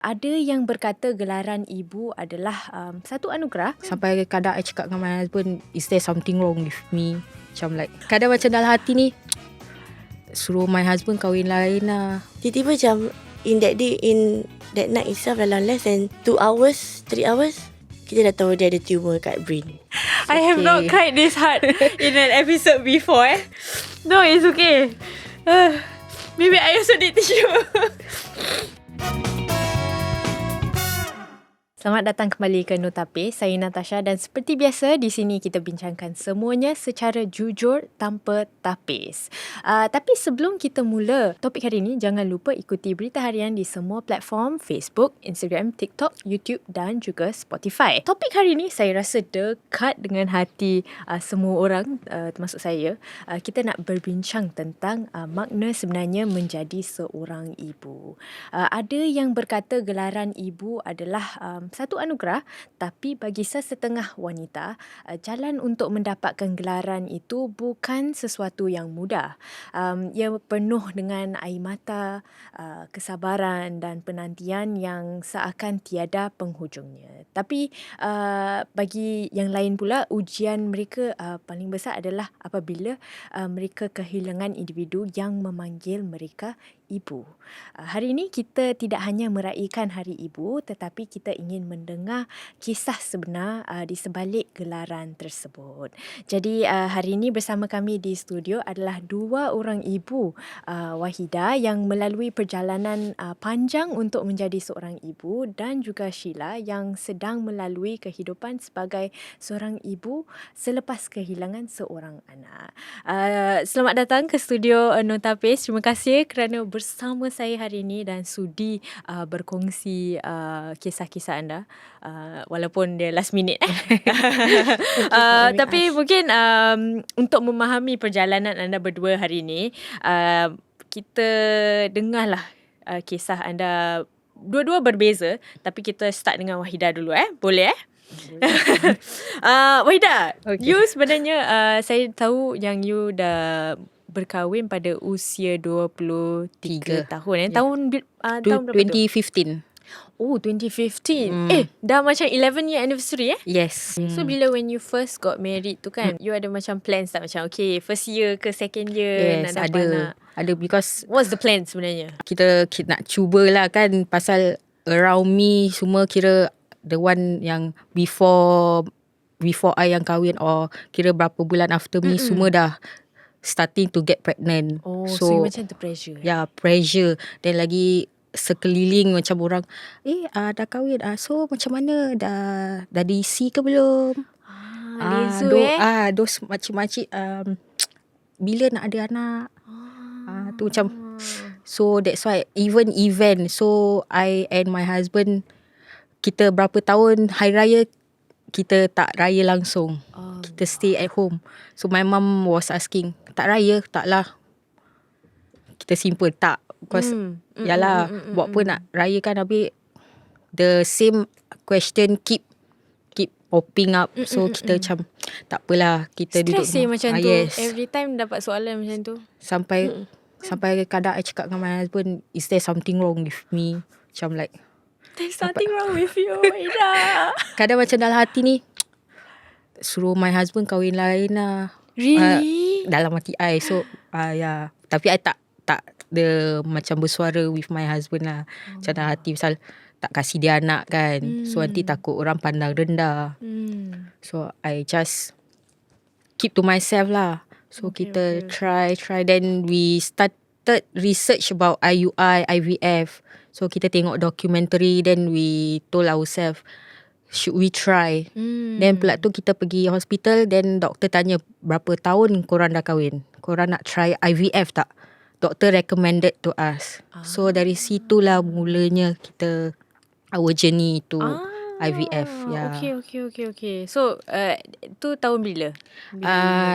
Ada yang berkata gelaran ibu adalah satu anugerah. Sampai kadang I cakap dengan my husband, is there something wrong with me? Macam like, kadang macam dalam hati ni, suruh my husband kahwin lain lah. Tiba-tiba macam in that night itself, dalam less than 2 hours, 3 hours, kita dah tahu dia ada tumor kat brain. I have not cried this hard in an episode before. No, it's okay. Maybe I also need tissue. Selamat datang kembali ke Notapis. Saya Natasha dan seperti biasa di sini kita bincangkan semuanya secara jujur tanpa tapis. Tapi sebelum kita mula topik hari ini, jangan lupa ikuti berita harian di semua platform Facebook, Instagram, TikTok, YouTube dan juga Spotify. Topik hari ini saya rasa dekat dengan hati semua orang, termasuk saya. Kita nak berbincang tentang makna sebenarnya menjadi seorang ibu. Ada yang berkata gelaran ibu adalah satu anugerah, tapi bagi sesetengah wanita, jalan untuk mendapatkan gelaran itu bukan sesuatu yang mudah. Ia penuh dengan air mata, kesabaran dan penantian yang seakan tiada penghujungnya. Tapi bagi yang lain pula, ujian mereka paling besar adalah apabila mereka kehilangan individu yang memanggil mereka ibu. Hari ini kita tidak hanya meraihkan Hari Ibu, tetapi kita ingin mendengar kisah sebenar di sebalik gelaran tersebut. Jadi hari ini bersama kami di studio adalah dua orang ibu Wahida yang melalui perjalanan panjang untuk menjadi seorang ibu, dan juga Sheila yang sedang melalui kehidupan sebagai seorang ibu selepas kehilangan seorang anak. Selamat datang ke studio Notapis. Terima kasih kerana bersama saya hari ini dan sudi berkongsi kisah-kisah anda, walaupun dia last minute. Tapi mungkin untuk memahami perjalanan anda berdua hari ini, kita dengarlah kisah anda. Dua-dua berbeza, tapi kita start dengan Wahida dulu. Boleh? Wahida, okay. You sebenarnya saya tahu yang you dah berkahwin pada usia 23 tahun. Yeah. Tahun berapa tu? 2015. Oh, 2015. Dah macam 11 year anniversary Yes. So bila when you first got married tu kan, you ada macam plans tak, macam okay, first year ke second year nak dapat anak? Ada, because what's the plan sebenarnya? Kita nak cubalah kan, pasal around me semua kira the one yang before I yang kahwin, or kira berapa bulan after me, semua dah starting to get pregnant. So you macam terpressure. Pressure. Dan lagi sekeliling macam orang, dah kahwin, so macam mana, dah diisi ke belum? Dos makcik-makcik, bila nak ada anak? Tu macam, so that's why even event, so I and my husband, kita berapa tahun hari raya kita tak raya langsung. Kita stay at home. So my mum was asking, tak raya? Taklah, kita simple tak. Because yalah, buat apa nak raya kan, habis the same question keep popping up. So kita macam tak apalah, kita duduk macam tu. Yes. Every time dapat soalan macam tu. Sampai kadang I cakap dengan my husband, is there something wrong with me? Macam like, there's nothing wrong with you, Aida. Kadang macam dalam hati ni, suruh my husband kahwin lain lah. Really? Dalam hati I. So yeah. Tapi I tak the macam bersuara with my husband lah. Macam dalam hati, pasal tak kasih dia anak kan. So nanti takut orang pandang rendah. So I just keep to myself lah. So kita try. Then we started research about IUI, IVF. So kita tengok documentary, then we told ourselves, should we try? Then pula tu kita pergi hospital, then doktor tanya, berapa tahun korang dah kahwin? Korang nak try IVF tak? Doktor recommended to us. So dari situlah mulanya kita, our journey to IVF. Okay. So tu tahun bila?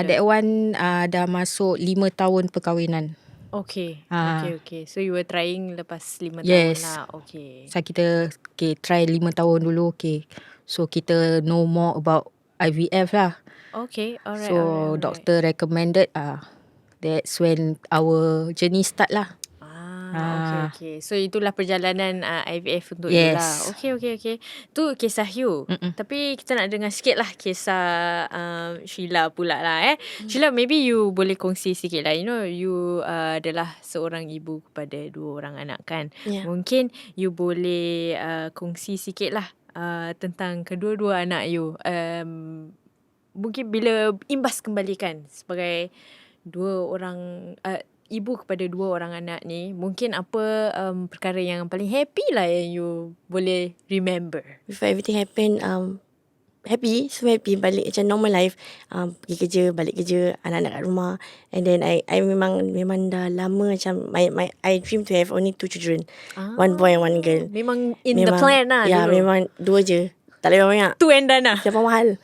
That one dah masuk 5 tahun perkahwinan. Okay. So you were trying lepas 5 yes. tahun lah. Okay. So kita try 5 tahun dulu. Okay. So kita know more about IVF lah. Okay. Alright. So doctor recommended. That's when our journey start lah. Okay. So itulah perjalanan IVF untuk you lah. Yes. Okay. Tu kisah you. Tapi kita nak dengar sikit lah kisah Sheila pula lah Sheila, maybe you boleh kongsi sikit lah. You know, you adalah seorang ibu kepada 2 orang anak kan. Yeah. Mungkin you boleh kongsi sikit lah tentang kedua-dua anak you. Mungkin bila imbas kembalikan sebagai 2 orang ibu kepada 2 orang anak ni, mungkin apa perkara yang paling happy lah yang you boleh remember? Before everything happen, happy, so happy balik macam normal life. Pergi kerja, balik kerja, anak-anak kat rumah. And then I memang dah lama macam I dream to have only 2 children. 1 boy and 1 girl. Memang the plan lah Ya, dulu. memang 2 je. Tak boleh banyak. Tu and done lah. Siapa mahal.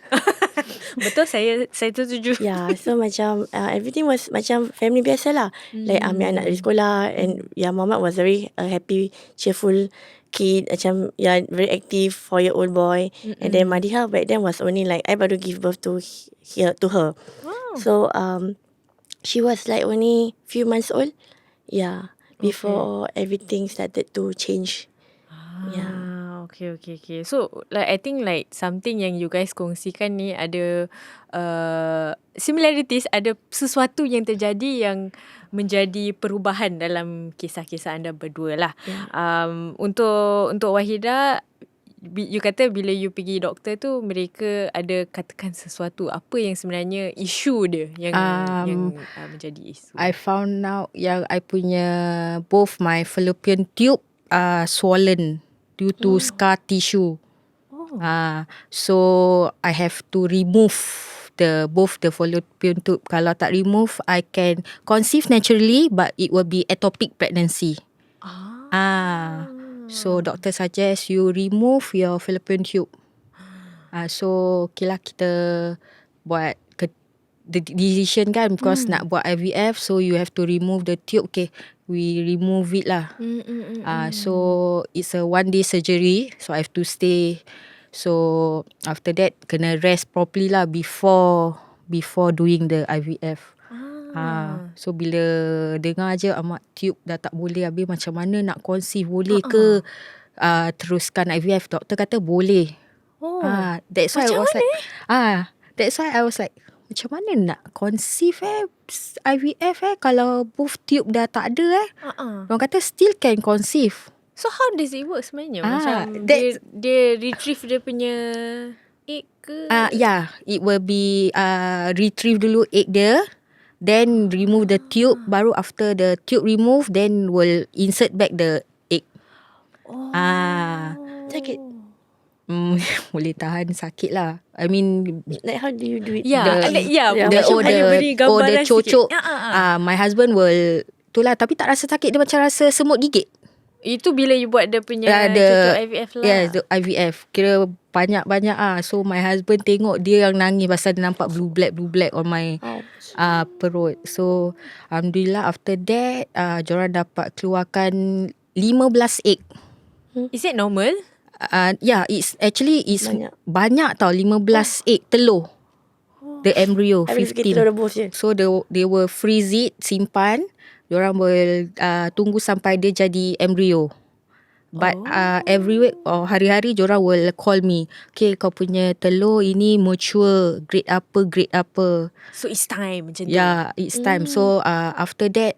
Betul, saya setuju. Yeah, so macam everything was macam family biasa lah. Like ambil anak dari sekolah, and Muhammad was very happy, cheerful kid, macam very active 4-year-old boy. And then Madiha back then was only like, I baru give birth to her. Wow. So she was like only few months old. Yeah, before everything started to change. Yeah. Okay. So like I think like something yang you guys kongsikan ni ada similarities, ada sesuatu yang terjadi yang menjadi perubahan dalam kisah-kisah anda berdua lah. Untuk Wahidah, you kata bila you pergi doktor tu mereka ada katakan sesuatu, apa yang sebenarnya isu dia yang menjadi isu? I found out yang I punya both my fallopian tube swollen due to scar tissue. So I have to remove both the fallopian tube. Kalau tak remove, I can conceive naturally, but it will be ectopic pregnancy. So doctor suggest you remove your fallopian tube. So okay lah, kita buat the decision kan, because nak buat IVF, so you have to remove the tube. Okay, we remove it lah. So it's a 1-day surgery, so I have to stay. So after that kena rest properly lah before doing the IVF. So bila dengar je tube dah tak boleh, habis macam mana nak conceive, boleh ke teruskan IVF? Doktor kata boleh. That's why that's why I was like, macam mana nak conceive IVF kalau both tube dah tak ada Orang kata still can conceive. So how does it work sebenarnya? Macam dia retrieve dia punya egg ke? Yeah, it will be retrieve dulu egg dia, then remove the tube, baru after the tube remove, then will insert back the egg. Sakit. Boleh tahan sakit lah. I mean, Like how do you do it? the cocok. My husband will tapi tak rasa sakit, dia macam rasa semut gigit. Itu bila you buat dia punya cocok IVF lah. Yeah, the IVF. Kira banyak-banyak So my husband tengok, dia yang nangis pasal dia nampak blue black on my perut. So alhamdulillah, after that diorang dapat keluarkan 15 egg. Is it normal? Yeah, it's banyak tau, 15 egg telur. The embryo, 15. So they will freeze it, simpan. Diorang will tunggu sampai dia jadi embryo. But every week or hari-hari diorang will call me. Okay, kau punya telur ini mature, grade apa. So it's time macam tu. Yeah, it's time. So after that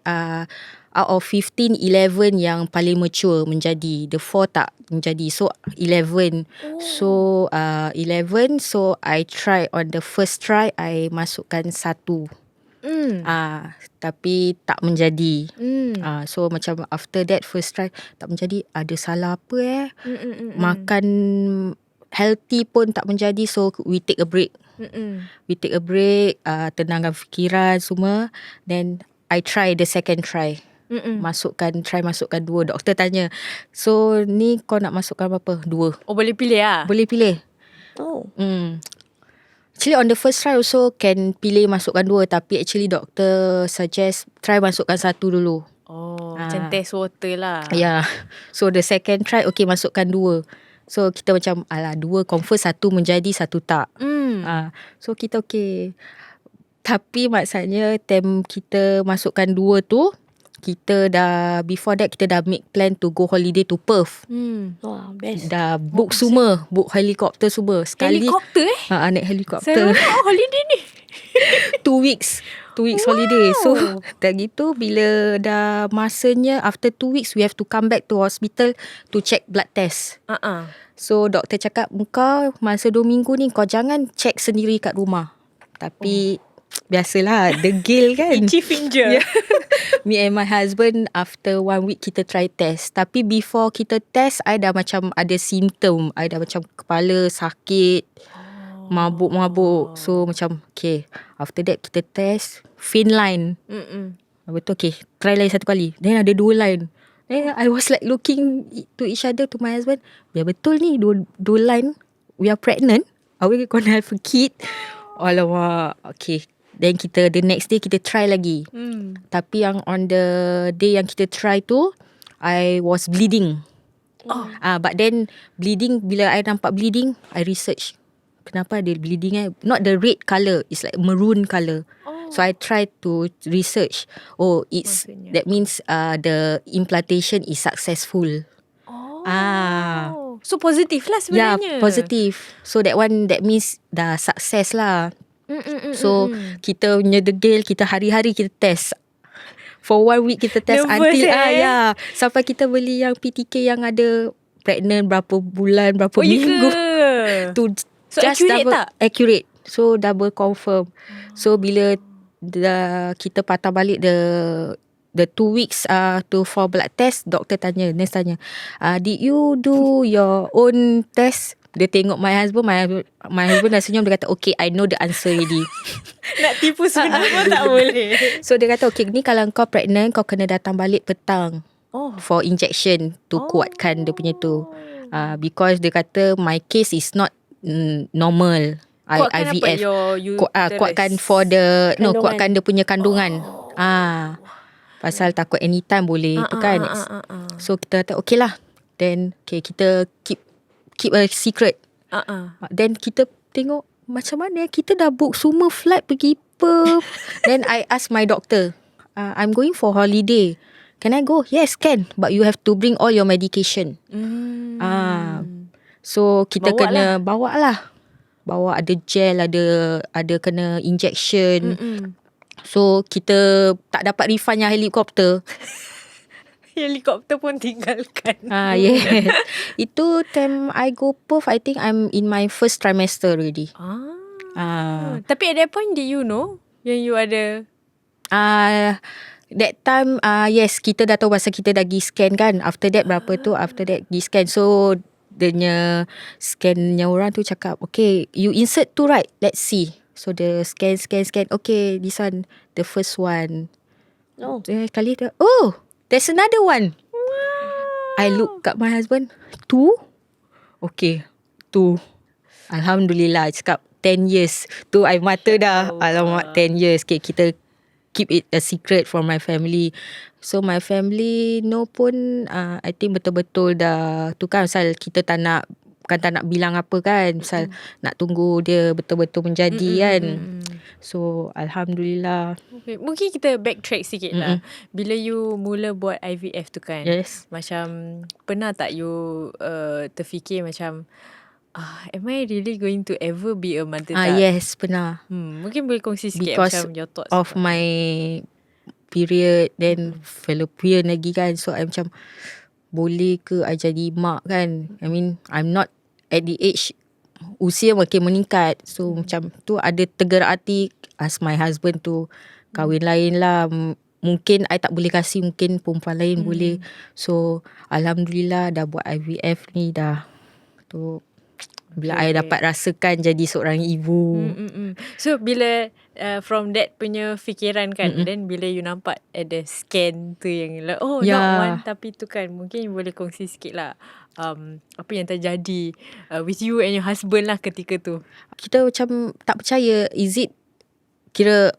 out of 15, 11 yang paling mature menjadi. The 4 tak menjadi. So 11. So 11. So I try on the first try, I masukkan 1. Tapi tak menjadi. So macam after that first try tak menjadi, ada salah apa makan healthy pun tak menjadi. So we take a break. Tenangkan fikiran semua. Then I try the second try. Masukkan 2. Doktor tanya, so ni kau nak masukkan berapa? 2. Boleh pilih lah. Boleh pilih. Actually on the first try also can pilih masukkan 2, tapi actually doktor suggest try masukkan 1 dulu. Macam test water lah. Yeah. So the second try, okay, masukkan 2. So kita macam, 2 confirm 1 menjadi, 1 tak. So kita okay. Tapi maksudnya time kita masukkan 2 tu, kita dah, before that kita dah make plan to go holiday to Perth. Wah, best. Dah book semua, book helikopter semua. Sekali Helikopter naik helikopter. holiday ni. 2 weeks holiday. So dah gitu, bila dah masanya, after 2 weeks we have to come back to hospital to check blood test. So doktor cakap, kau masa 2 minggu ni kau jangan check sendiri kat rumah. Tapi biasalah, degil kan. Itchy finger. Yeah. Me and my husband, after 1 week kita try test. Tapi before kita test, I dah macam ada simptom. I dah macam kepala sakit, mabuk-mabuk. So macam okay, after that kita test faint line. Betul, okay, try lagi satu kali. Then ada 2 line. Then I was like looking to each other, to my husband. Ya betul ni, 2 line. We are pregnant. Are we gonna have a kid? Alamak. Okay, then kita, the next day kita try lagi. Tapi yang on the day yang kita try tu, I was bleeding. But then bleeding, bila I nampak bleeding, I research kenapa dia bleeding not the red colour, it's like maroon colour. So I tried to research. It's Maksudnya. that means the implantation is successful. So positif lah sebenarnya. Yeah, positive. So that one, that means dah success lah. So kita punya degil, kita hari-hari kita test. For 1 week kita test. Nervous until sampai kita beli yang PTK yang ada pregnant berapa bulan, berapa minggu. To So accurate tak? Accurate. So double confirm. So bila kita patah balik the 2 weeks for blood test, doktor tanya, nurse tanya, did you do your own test? Dia tengok my husband dah senyum. Dia kata, okay, I know the answer already. Nak tipu sebenarnya pun tak boleh. So dia kata, okay, ni kalau kau pregnant, kau kena datang balik petang for injection to kuatkan dia punya tu. Because dia kata my case is not normal. Kuatkan IVF. apa? Your uterus? Kuatkan for the Kandungan. kuatkan dia punya kandungan. Pasal takut anytime boleh tu kan. So kita kata okay lah. Then okay, kita keep a secret. Then kita tengok macam mana kita dah book semua flight pergi Perth. Then I ask my doctor, I'm going for holiday. Can I go? Yes, can. But you have to bring all your medication. So kita bawa lah. Bawa ada gel, ada kena injection. So kita tak dapat refund yang helikopter. Helikopter pun tinggalkan. Yes. Itu time I go Perth, I think I'm in my first trimester already. Tapi at that point, did you know yang you ada? That time, yes, kita dah tahu pasal kita dah pergi scan kan. After that, after that pergi scan. So, dia scannya orang tu cakap, okay, you insert tu right, let's see. So, the scan. Okay, this one, the first one. Kali tu, there's another one. Wow. I look kat my husband, 2? Okay, 2. Alhamdulillah, cakap 10 years. Tu I mata dah. Alamak, 10 years. Okay, kita keep it a secret from my family. So my family no pun I think betul-betul dah tu kan, pasal kita tak nak bilang apa kan, pasal nak tunggu dia betul-betul menjadi kan. So Alhamdulillah. Okay. Mungkin kita backtrack sikit lah. Bila you mula buat IVF tu kan, Yes. macam pernah tak you terfikir macam, am I really going to ever be a mother? Yes, pernah. Mungkin boleh kongsi sikit Because macam your thoughts of my period, then fallopian lagi kan. So I macam, boleh ke I jadi mak kan? I mean, I'm not at the age, usia makin meningkat. So macam tu ada tergerak hati, ask my husband tu kahwin lain lah. Mungkin I tak boleh kasih, mungkin perempuan lain boleh. So Alhamdulillah dah buat IVF ni dah. Tu bila I dapat rasakan jadi seorang ibu. So bila from that punya fikiran kan, then bila you nampak ada scan tu yang like, not one tapi tu kan, mungkin you boleh kongsi sikit lah apa yang terjadi with you and your husband lah ketika tu. Kita macam tak percaya, is it kira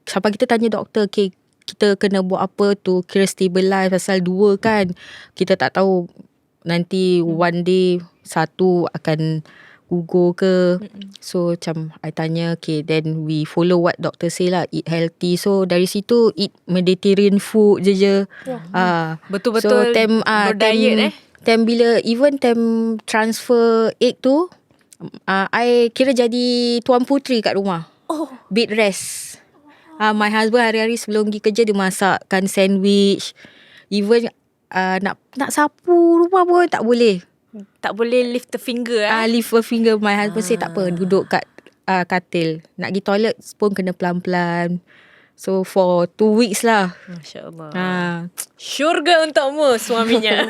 sampai kita tanya doktor, okay, kita kena buat apa tu kira stabilize, pasal 2 kan, kita tak tahu nanti one day satu akan gugur ke. So macam I tanya, okay, then we follow what doctor say lah, eat healthy. So dari situ eat Mediterranean food je. Betul-betul berdiet time bila even time transfer egg tu, I kira jadi tuan puteri kat rumah. Bed rest. My husband hari-hari sebelum pergi kerja dia masakkan sandwich. Even nak sapu rumah pun tak boleh. Tak boleh lift the finger Lift a finger. My husband say tak apa, duduk kat katil. Nak pergi toilet pun kena pelan-pelan. So for 2 weeks lah. Masya Allah. Syurga untukmu suaminya.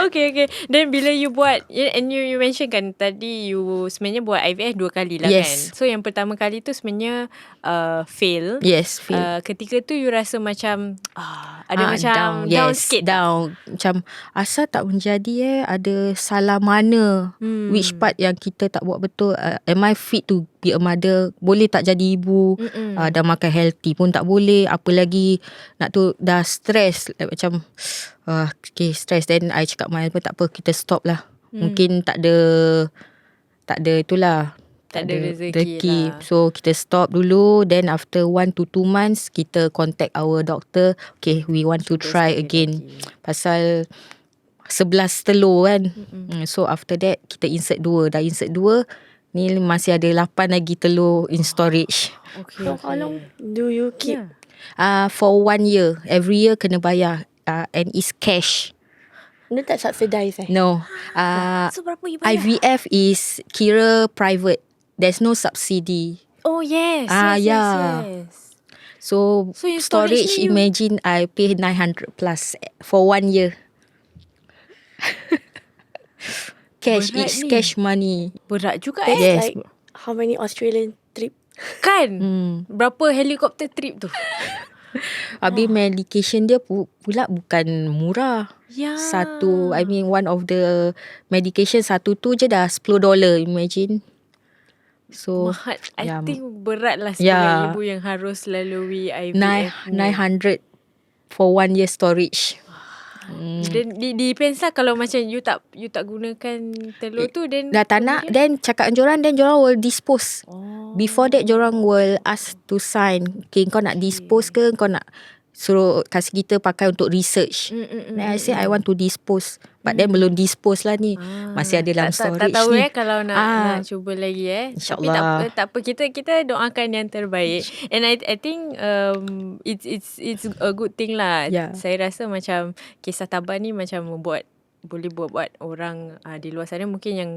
Okay. Then bila you buat, and you mention kan tadi you sebenarnya buat IVF 2 kali lah kan. So yang pertama kali tu sebenarnya fail. Yes, fail. Ketika tu you rasa macam ada macam down sikit. Down. Macam asal tak menjadi ada salah mana. Which part yang kita tak buat betul. Am I fit to be a mother? Boleh tak jadi ibu? Dah makan healthy pun tak boleh. Apa lagi nak tu dah stress. Macam okay, stress. Then I cakap my husband, tak apa, kita stop lah. Mungkin tak ada itulah. Tak ada rezeki lah. So kita stop dulu. Then after 1 to 2 months kita contact our doctor. Okay, we want to try again. Pasal 11 telur kan. So after that kita insert 2. Dah insert 2, ni masih ada 8 lagi telur in storage. So how long do you keep? For 1 year. Every year kena bayar. And it's cash. Dia tak subsidize No. So berapa you bayar? IVF is kira private. There's no subsidy. Oh yes. Yes. So your storage ni imagine I pay 900 plus for 1 year. Cash, berat it's ni. cash money. Berat juga That's Yes. like how many Australian trip? Kan? Berapa helikopter trip tu? Habis medication dia pula bukan murah. Ya. One of the medication satu tu je dah $10, imagine. So Mahal. I think berat lah sebagai ibu yang harus lalui IVF. 900 for 1 year storage. Dan depends lah kalau macam you tak gunakan telur tu, then Dah tak nak, then cakap dengan diorang, then diorang will dispose. Before that diorang will ask to sign. Okay, kau nak dispose ke, kau nak suruh kasih kita pakai untuk research. Then I say I want to dispose. But then belum dispose lah ni. Masih ada dalam storage tak tahu ni. kalau nak cuba lagi Tapi tak apa, kita doakan yang terbaik. And I think it's a good thing lah. Saya rasa macam kisah tabah ni macam boleh buat orang di luar sana mungkin yang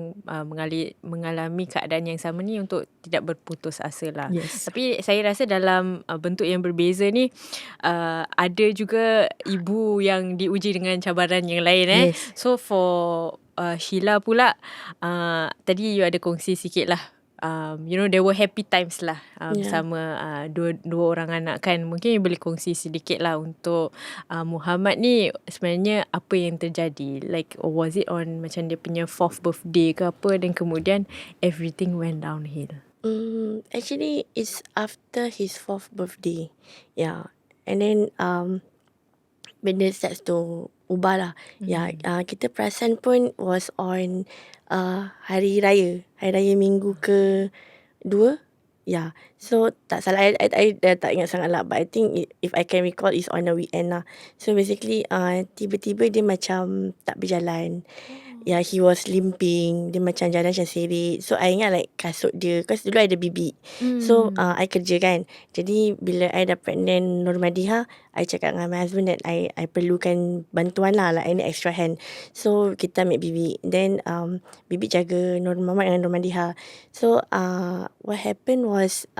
mengalami keadaan yang sama ni untuk tidak berputus asa lah. Tapi saya rasa dalam bentuk yang berbeza ni ada juga ibu yang diuji dengan cabaran yang lain. So for Sheila pula, tadi you ada kongsi sikit lah. There were happy times lah bersama dua orang anak kan. Mungkin you boleh kongsi sedikit lah untuk Muhammad ni sebenarnya apa yang terjadi, like was it on macam dia punya 4th birthday ke apa, dan kemudian everything went downhill. Actually it's after his 4th birthday. And then benda starts to ubah lah. Kita perasan pun was on Hari Raya Minggu ke-2. So tak salah, I dah tak ingat sangat lah, but I think if I can recall is on a weekend lah. So basically tiba-tiba dia macam tak berjalan. He was limping. Dia macam jalan macam serit. So I ingat like kasut dia, because dulu I ada bibik. So I kerja kan. Jadi bila I dah pregnant Nur Madiha, I cakap dengan my husband that I perlukan bantuan lah, like I need extra hand. So kita ambil bibik. Then bibik jaga Nur Muhammad dengan Nur Madiha. So what happened was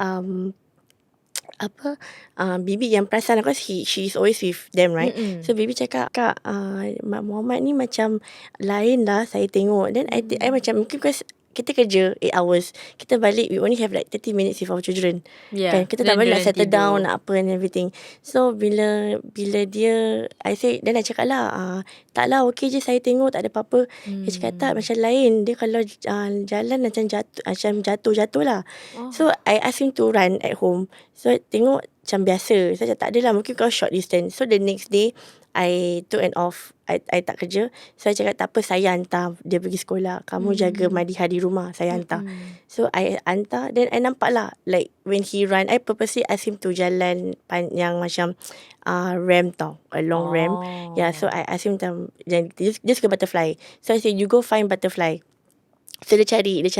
Bibi yang perasan, because she is always with them, right? So Bibi cakap, Kak, Mak Muhammad ni macam lain lah saya tengok. Then I macam, mungkin because kita kerja 8 hours, kita balik we only have like 30 minutes with our children. Kan? Kita tak balik nak settle down, nak apa and everything. So bila dia, I say, then I cakap lah, tak lah, okay je saya tengok, tak ada apa-apa. Dia cakap tak, macam lain. Dia kalau jalan macam jatuh lah. So I ask him to run at home. So tengok macam biasa. Saya cakap tak adalah, mungkin kau short distance. So the next day I took an off. I tak kerja. So I cakap tak apa, saya hantar dia pergi sekolah. Kamu jaga Madiha di rumah, saya hantar. So I hantar. Then I nampak lah, like when he run, I purposely ask him to jalan yang macam ramp tau, a long ramp. Yeah, so I ask him macam just ke butterfly. So I say you go find butterfly. So dia cari, dia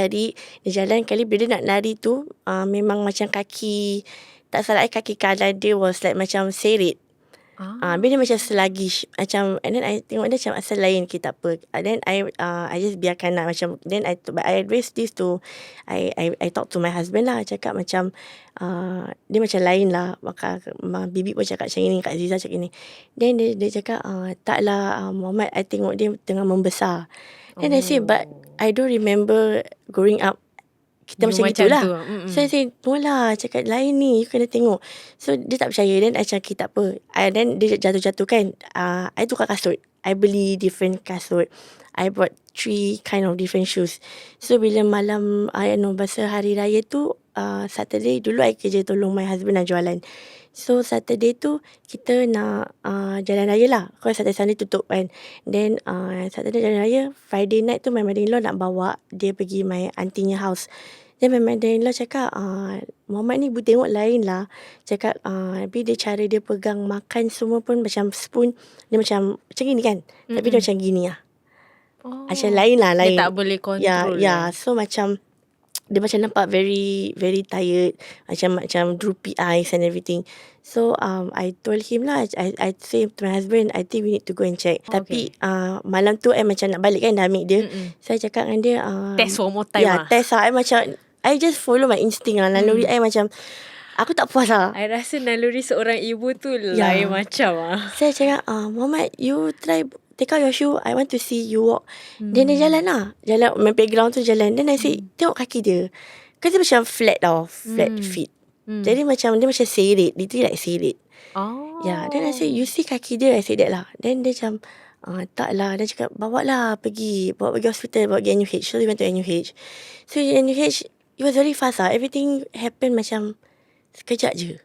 jalan. Kali bila dia nak lari tu, memang macam kaki, tak salah kaki kanan dia was like macam seret. Bila dia macam sluggish macam, and then I tengok dia macam asal lain, okay tak apa. Then I just biarkan lah macam. Then I raise this to I talk to my husband lah, cakap macam dia macam lain lah. Maka bibi pun cakap macam ni, Kak Ziza cakap ni. Then dia cakap tak lah Muhammad, I tengok dia tengah membesar. Then I say but I don't remember growing up kita macam gitulah. So I say no lah, cakap lain ni, you kena tengok. So dia tak percaya. Then I cakap tak apa. Then dia jatuh-jatuh kan. I tukar kasut. I beli different kasut. I bought 3 kind of different shoes. So bila malam bahasa hari raya tu, Saturday dulu I kerja tolong my husband nak jualan. So Saturday tu kita nak jalan raya lah. Kalau Saturday Sunday tutup kan. Then Saturday jalan raya. Friday night tu my mother-in-law nak bawa dia pergi my auntynya house. Then my mother-in-law cakap Muhammad ni ibu tengok lain lah. Cakap tapi dia cara dia pegang makan semua pun macam spoon. Dia macam gini kan. Tapi dia macam gini lah. Macam lain lah, lain. Dia tak boleh control. Yeah. So macam dia macam nampak very very tired, macam droopy eyes and everything. So I told him lah, I say to my husband, I think we need to go and check. Tapi malam tu I macam nak balik kan, dah ambil dia. Saya cakap dengan dia test one more time lah. Test lah. I just follow my instinct lah. Naluri I macam aku tak puas lah. I rasa naluri seorang ibu tu lain macam lah. Saya cakap Muhammad, you try take out your shoe, I want to see you walk. Then dia jalan lah. Jalan main playground tu jalan. Then I say, tengok kaki dia. Kan dia macam flat tau. Flat feet. Jadi macam dia macam seret. Dia tu like seret. Yeah. Then I say, you see kaki dia? I say that lah. Then dia macam tak lah. Dia cakap, bawa pergi hospital, bawa pergi NUH. So we went to NUH. So NUH, it was very fast lah. Everything happened macam sekejap je.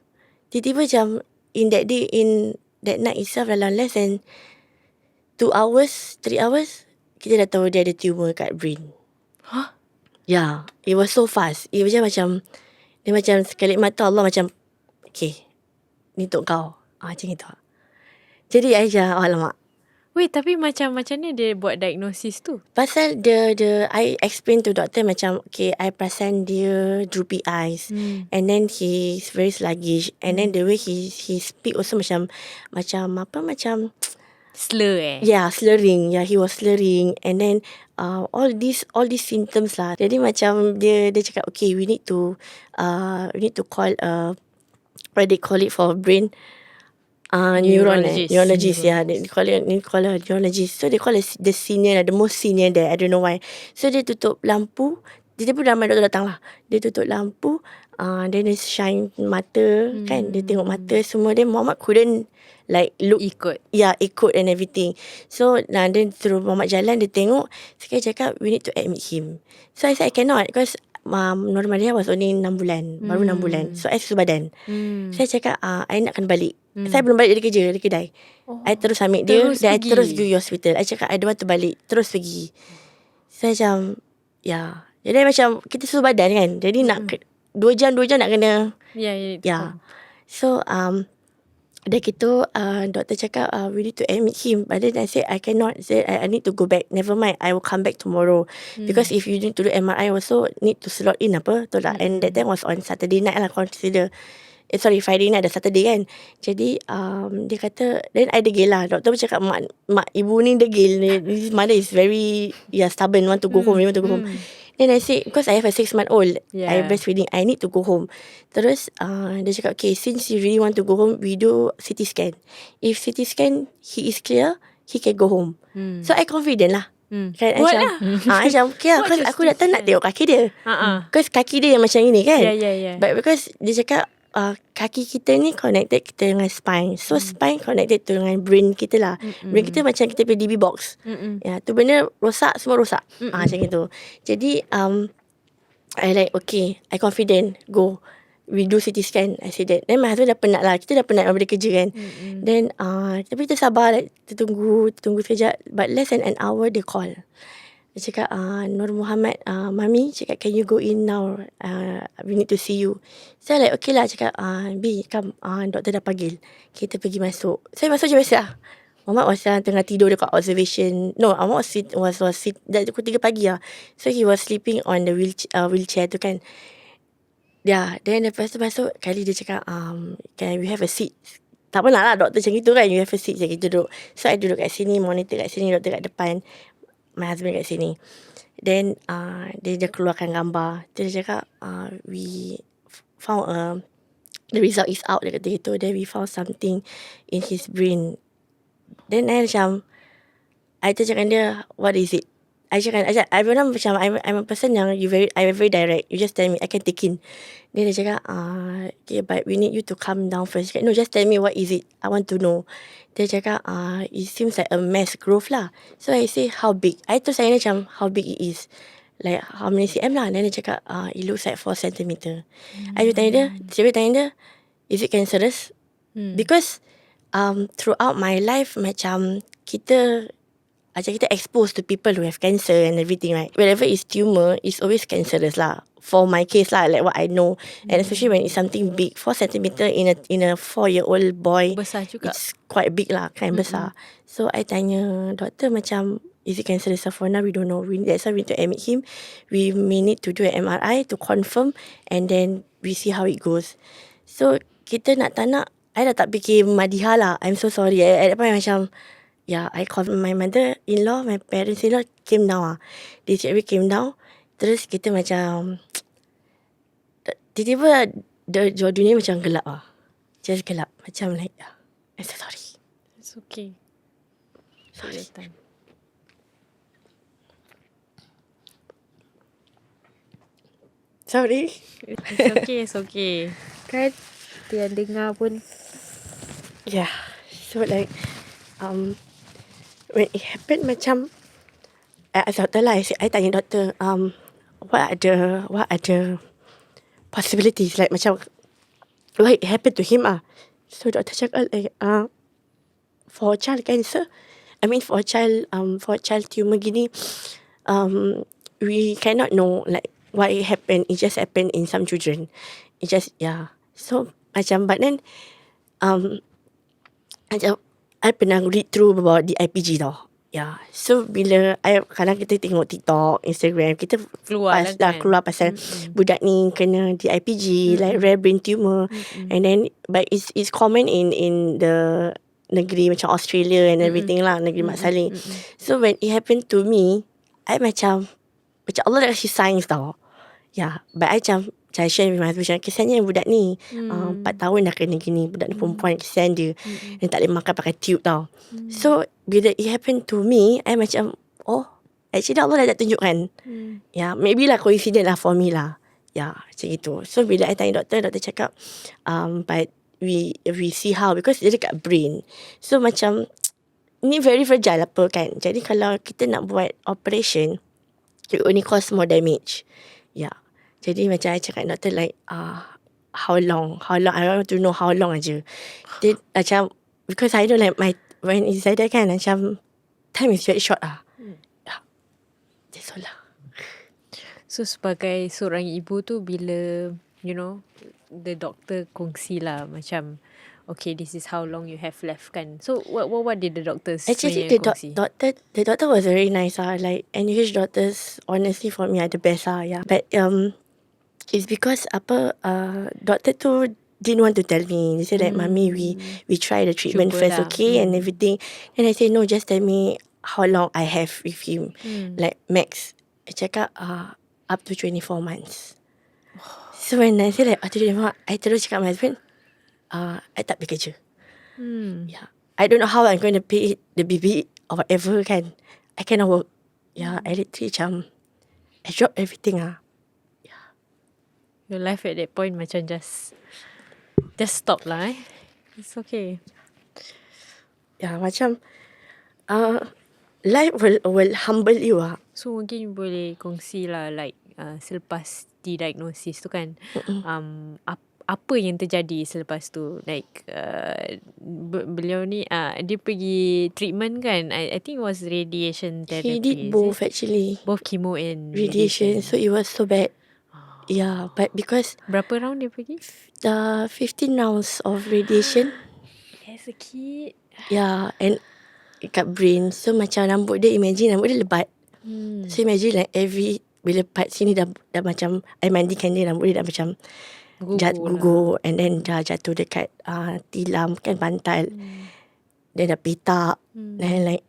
Tiba-tiba macam in that day, in that night itself, dalam less than 2 hours, 3 hours, kita dah tahu dia ada tumor kat brain. Yeah, it was so fast. It was macam, dia macam sekali mata Allah macam, okay, ni untuk kau. Macam itu. Jadi I macam, alamak. Wait, tapi macam ni dia buat diagnosis tu? Pasal I explain to doctor macam, okay, I perasan dia droopy eyes. And then he's very sluggish. And then the way he speak also macam slur Yeah, slurring. Yeah, he was slurring. And then all these symptoms lah. Jadi macam dia cakap, okay, we need to call what they call it for brain neurologist. Yeah, they call a neurologist. So they call the senior lah, the most senior there. I don't know why. So dia tutup lampu. Dia pun ramai doktor datang lah. Dia tutup lampu. Then dia shine mata kan. Dia tengok mata semua. Then Muhammad couldn't like look. Ikut and everything. So then suruh Muhammad jalan. Dia tengok. Sekali cakap we need to admit him. So I said I cannot because normally I was only 6 bulan. Baru 6 bulan. So I susu badan. Saya cakap I nak kena balik. Saya belum balik dari kerja, dari kedai. I terus ambil dia. Dan I terus pergi hospital. I cakap I don't want to balik. Terus pergi. Saya macam ya. Jadi macam kita susu badan kan. Jadi nak 2 jam nak kena. Yeah. So dah gitu doktor cakap we need to admit him. But then I said I cannot. Say I need to go back. Never mind, I will come back tomorrow. Because if you need to do MRI also need to slot in apa. Betul tak? And that time was on Saturday night lah, consider. Friday night ada Saturday kan. Jadi dia kata, then I degil lah. Doktor pun cakap mak ibu ni degil. This mother is very stubborn, want to go home. Then I say, because I have a 6-month-old, I breastfeeding, I need to go home. Terus dia cakap, okay, since you really want to go home, we do CT scan. If CT scan he is clear, he can go home. So I confident lah. Kan macam okay lah, because aku datang nak tengok kaki dia. Because kaki dia yang macam ini kan. But because dia cakap kaki kita ni connected kita dengan spine. So spine connected to dengan brain kita lah. Brain kita macam kita punya DB box. Ya, tu benda rosak, semua rosak. Macam itu. Jadi I like okay, I confident, go. we do CT scan. I said that. Then my husband dah penat lah. Kita dah penat daripada kerja kan. Then tapi kita sabar, like, kita tunggu sekejap. But less than an hour dia call. Dia cakap, Nur Muhammad, Mami cakap, can you go in now? We need to see you. Saya like, okay lah. Cakap, B, come, doktor dah panggil. Kita pergi masuk. Saya masuk je biasa lah. Muhammad was tengah tidur dekat observation. No, Muhammad was dah pukul 3 pagi lah. So he was sleeping on the wheelchair tu kan. Yeah, then lepas tu masuk, kali dia cakap, can we have a seat? Tak pernah lah doktor macam itu kan. You have a seat, saya kita duduk. So I duduk kat sini, monitor kat sini, doktor kat depan, my husband kat sini. Then dia keluarkan gambar. Dia cakap, we found the result is out, dia kata gitu. Then we found something in his brain. Then I macam, I cakap dia, what is it? I cakap, macam, I'm a person yang I'm very direct. You just tell me, I can take in. Then dia cakap, okay, but we need you to calm down first. Cakap, no, just tell me what is it. I want to know. Dia cakap, it seems like a mass growth lah. So I say, how big? I terus tanya macam, how big it is? Like, how many cm lah? Then dia cakap, it looks like 4 centimeter. I tanya dia, is it cancerous? Because throughout my life, macam kita exposed to people who have cancer and everything, right? Whenever it's tumor, it's always cancerous lah. For my case lah, like what I know. And especially when it's something big, 4 centimeter in a 4-year-old boy, Besar juga. it's quite big lah, kan, besar. So I tanya doktor macam, is it cancerous? For now, we don't know. That's why we need to admit him. We may need to do an MRI to confirm, and then we see how it goes. So kita nak tak nak, I dah tak fikir Madiha lah. I'm so sorry. At that point macam, yeah, I called my mother-in-law, my parents-in-law came down lah. They actually came down. Terus kita macam, tiba-tiba dunia macam gelap lah. Just gelap. Macam like, I'm so sorry. It's okay. Take your time. Sorry. It's okay. Kan dia yang dengar pun. Yeah. So like, when it happened macam, as doktor lah, I tanya doktor, what are the possibilities, like macam what happened to him ah. So doktor cakap like, for child cancer, for child tumor gini, we cannot know like why it happened. It just happened in some children. It just, yeah. So macam, but then macam I pernah read through about the IPG tau. Yeah. So bila kadang kita tengok TikTok, Instagram, kita Keluar lah kan. keluar pasal budak ni kena di IPG, like rare brain tumor. And then but it's common in the negeri macam Australia and everything lah, negeri Mak Saleh. So when it happened to me, I macam Allah dah kasi signs tau. Yeah, but I macam share with my husband, kesiannya budak ni 4 tahun dah kena gini. Budak ni perempuan, kesian dia. Dia tak boleh makan pakai tube tau. So bila it happened to me, I macam, oh, actually Allah dah tunjukkan. Yeah, maybe lah coincidence lah for me lah. Yeah, macam itu. So bila I tanya doktor cakap, but we see how, because dia dekat brain. So macam ni very fragile apa kan. Jadi kalau kita nak buat operation, it only cause more damage. Yeah. Jadi macam I cakap doktor like, how long, I want to know how long aja. Dia macam, because I don't like when it's like that kan, macam time is very short lah. That's all lah. So sebagai seorang ibu tu, bila the doctor kongsi lah macam, okay, this is how long you have left kan. So what did the doctors Actually kongsi? the doctor was very nice lah. Like NUH doctors, honestly for me are the best lah. Yeah. But it's because doctor tu didn't want to tell me. They said like, Mami, we try the treatment Cuba first, lah. okay, and everything. And I say no, just tell me how long I have with him, like max. I cakap up to 24 months. So when I say like up to 24 months, I terus cakap my husband, I tak pergi kerja. Yeah, I don't know how I'm going to pay the baby or whatever kan. I cannot work. Yeah, I literally macam, I drop everything ah. Your life at that point macam just stop lah It's okay. Yeah, macam life will humble you ah. So mungkin boleh kongsi lah, like selepas didiagnosis tu kan, apa yang terjadi selepas tu? Like beliau ni dia pergi treatment kan? I think it was radiation therapy. He did both actually. Both chemo and Radiation. So it was so bad. Yeah, but because Berapa round dia pergi? 15 rounds of radiation. As a kid. Yeah, and kat brain. So macam rambut dia, imagine rambut dia lebat. So imagine like bila part sini dah macam I mandikan dia, rambut dia dah macam gugur and then dah jatuh dekat tilam kan, pantal. Dia dah petak. Then like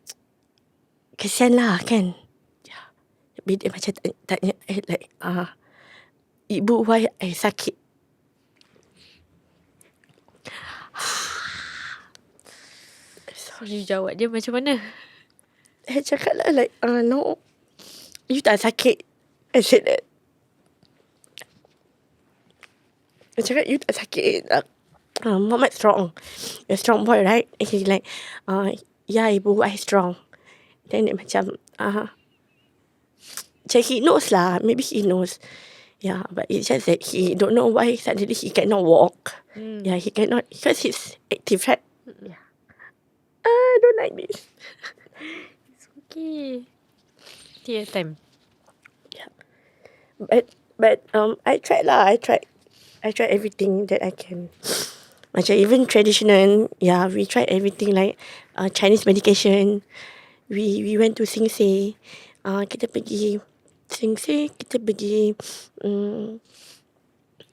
kesian lah kan. Bila dia macam tanya like ibu, why I sakit? So you jawab dia macam mana? I cakap lah like no, you tak sakit. I said that. I cakap you tak sakit. Muhammad strong. You're a strong boy, right? And he's like, yeah ibu, I strong. Then dia macam he knows lah. Maybe he knows. Yeah, but it's just that he don't know why suddenly he cannot walk. Yeah, he cannot because he's active, right? Yeah. I don't like this. It's okay. Take your time. Yeah. But I tried lah. I tried everything that I can. Macam even traditional, yeah, we tried everything like Chinese medication. We went to Sing Se. Kita pergi Sing Se, kita pergi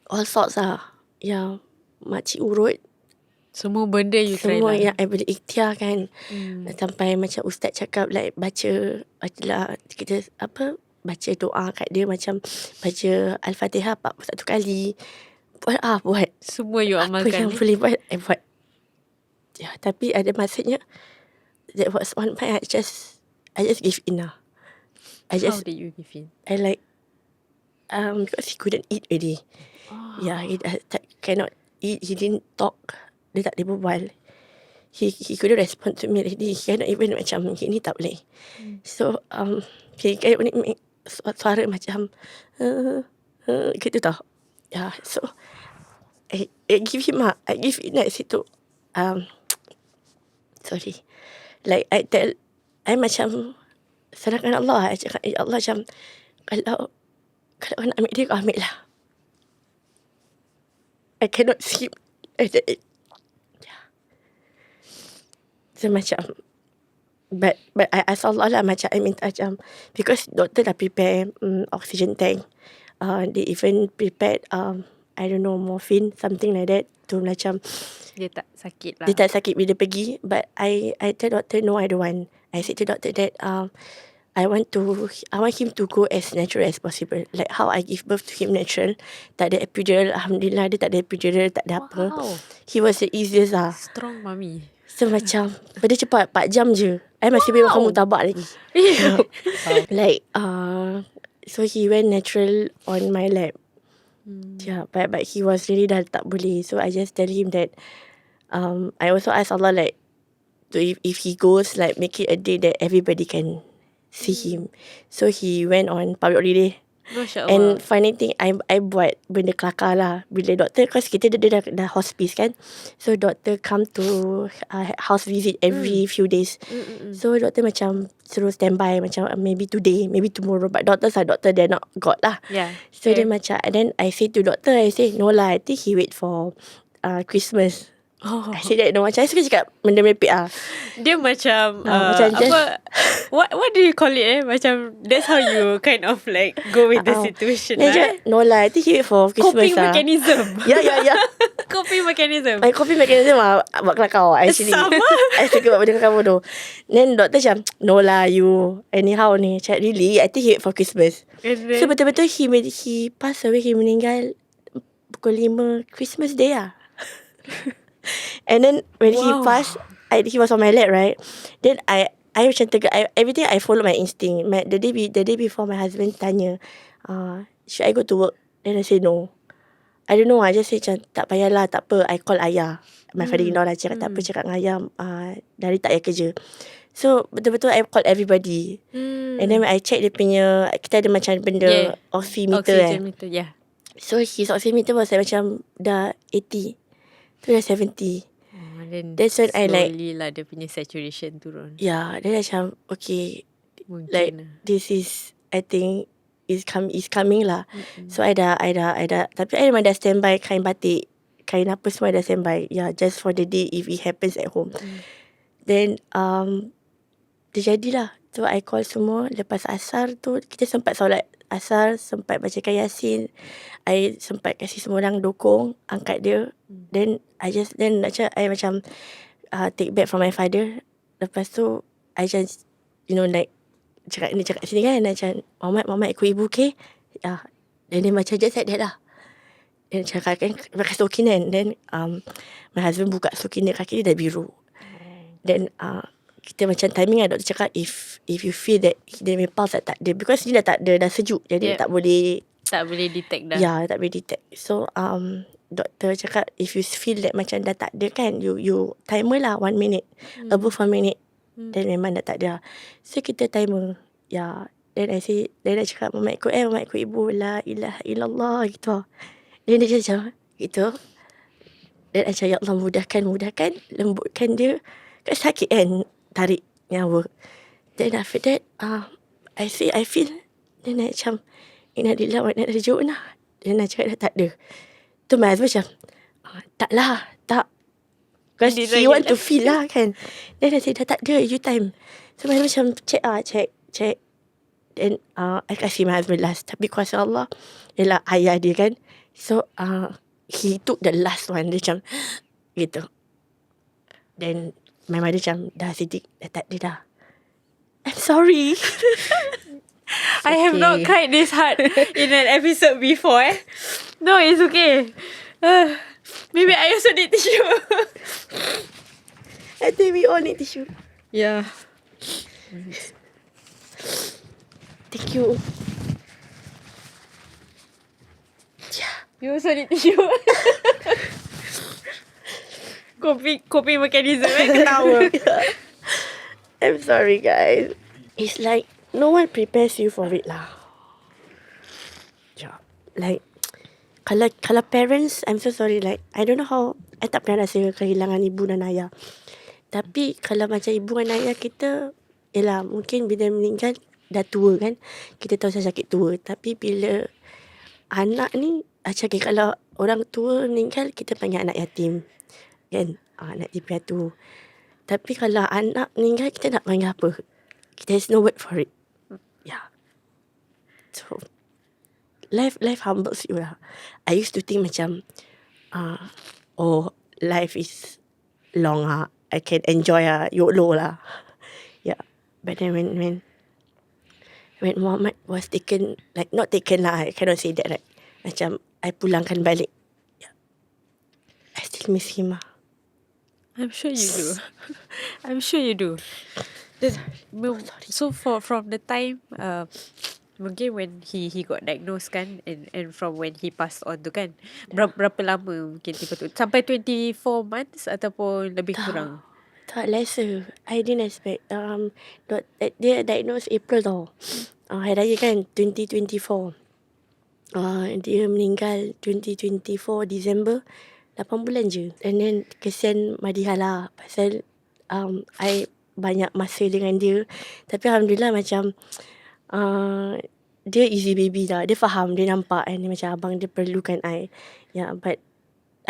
all sorts lah. Yeah, makcik urut. Semua benda you try Semua lah. yang I boleh ikhtiar kan. Sampai macam ustaz cakap like baca lah, kita baca doa kat dia, macam baca Al-Fatihah 41 kali. Buat. Semua you Apa amalkan. yang boleh buat, I buat. Ya, tapi ada masanya, that was one point I just give in lah. How did you give in? I like, because he couldn't eat already. Yeah, he cannot eat, he didn't talk. Dia tak boleh berbual. He couldn't respond to me already. He cannot even macam, ini tak boleh. So, he can only make suara macam, gitu tau. Yeah, so, I give him I give in at situ. Sorry. Like, I macam, serahkan Allah. I cakap, ya Allah, macam, kalau nak ambil dia, kau ambil lah. I cannot skip. So macam, but I ask Allah lah, macam I minta macam, because doktor dah prepare oxygen tank. They even prepared I don't know, morphine, something like that, to macam Dia tak sakit lah. dia tak sakit bila pergi. But I tell doctor, no, I don't want. I said to doctor that I want him to go as natural as possible. Like how I give birth to him natural. Tak ada epidural. Alhamdulillah, dia tak ada epidural, tak ada apa. Wow. He was the easiest lah. Strong mami. So macam, pada cepat 4 jam je. I masih boleh makan mutabak lagi. Like so he went natural on my lap. Yeah, but he was really dah tak boleh. So I just tell him that I also ask Allah like, to if he goes, like make it a day that everybody can see him. So he went on public holiday. Masya Allah. And funny thing, I buat benda kelakar lah. Bila doktor, cause kita dia dah hospice kan. So doktor come to house visit every few days. So doktor macam suruh standby, macam maybe today, maybe tomorrow. But doctor they're not God lah. Yeah. So dia macam, and then I say to doctor, I say, no lah, I think he wait for Christmas. I say that, no, macam I suka cakap benda merepek lah. Dia macam macam just, what do you call it Macam that's how you kind of like go with the situation Then lah. cakap, no lah, I think he wait for Christmas Coping lah. mechanism. Ya. Coping mechanism. My coping mechanism buat kelakar actually. Sama. I suka buat benda kelakar bodoh. Then doktor macam, no lah you anyhow ni. Cakap, really? I think he wait for Christmas. And then, So betul-betul he passed away, he meninggal pukul 5 Christmas day lah. And then when he passed, he was on my lap, right? Then I macam everything I follow my instinct. The day before, my husband tanya, should I go to work? Then I say no. I don't know, I just say macam, tak payahlah, tak apa. I call ayah, my father-in-law lah, cakap tak apa, cakap dengan ayah, dari tak payah kerja. So betul-betul I call everybody. And then I check dia punya, kita ada macam benda oximeter. Oxygen meter, yeah. So his oximeter was like macam dah 80. Tu dah 70. Then That's when I like, slowly lah dia punya saturation turun. yeah, then macam okay, like Mungkin lah. this is, I think is coming lah. So I dah tapi I memang dah standby kain batik, kain apa semua I dah standby. Yeah, just for the day if it happens at home. Then dia jadilah. So I call semua. Lepas asar tu kita sempat solat asar, sempat bacakan Yasin. I sempat kasih semua orang dokong angkat dia. Then I macam take back from my father. Lepas tu I just like cakap sini kan, macam Muhammad ikut ibu, okay? Then dia macam just like that lah. Then cakap kan pakai stokin kan. Then my husband buka stokin dia, kaki dia dah biru. Then kita macam timing lah, doktor cakap if you feel that dia punya pulse tak ada, because dia dah tak ada, dah sejuk, jadi tak boleh detect dah. ya, tak boleh detect. So doktor cakap if you feel that macam dah tak ada kan, you timer lah 1 minute, above 1 minute, then memang dah tak ada. So kita timer, ya. Then I say, then I cakap Mama ikut ibu, la ilaha illallah gitu. Then dia macam gitu. Then I cakap ya Allah, mudahkan, lembutkan dia. Kan sakit kan tarik nyawa. Then after that I feel, then I macam inna lillahi wa inna ilaihi raji'un. Then I cakap dah tak ada. Tu my husband macam tak. Because he want to feel lah kan. Then I say dah tak ada, you time. So my husband macam check. Then I kasih my husband last. Tapi kuasa Allah, ialah ayah dia kan. So he took the last one. Dia macam gitu. Then my mother macam dah Siddiq, dah tak ada dah. I'm sorry. I have not cried this hard in an episode before. No, it's okay. Maybe I also need tissue. I think we all need tissue. Yeah. Thank you. You also need tissue. Coping mechanism ketawa. I'm sorry guys. It's like no one prepares you for it lah. Yeah. Like kalau parents, I'm so sorry, like I don't know how, I tak pernah rasa kehilangan ibu dan ayah. Tapi kalau macam ibu dan ayah kita, yelah mungkin bila meninggal dah tua kan, kita tahu saya sakit tua. Tapi bila anak ni, macam kalau orang tua meninggal, kita panggil anak yatim kan, anak yatim piatu. Tapi kalau anak meninggal, kita nak panggil apa? There's no word for it. Yeah. So life humbles you lah. I used to think macam life is long I can enjoy YOLO lah. Yeah. But then when Muhammad was taken, like not taken lah, I cannot say that, right? Macam I pulangkan balik, yeah, I still miss him lah. I'm sure you do. I'm sure you do. So from the time mungkin when he got diagnosed kan, and from when he passed on tu kan, berapa lama mungkin tiba tu, sampai 24 months ataupun lebih kurang? Tak, lesser. I didn't expect. Dia diagnosed April tau. Hari Raya kan 2024. Dia meninggal 2024 December, 8 bulan je. And then kesian Madiha lah, pasal I banyak masa dengan dia. Tapi Alhamdulillah macam dia easy baby lah. Dia faham, dia nampak kan, macam abang dia perlukan I. Yeah, but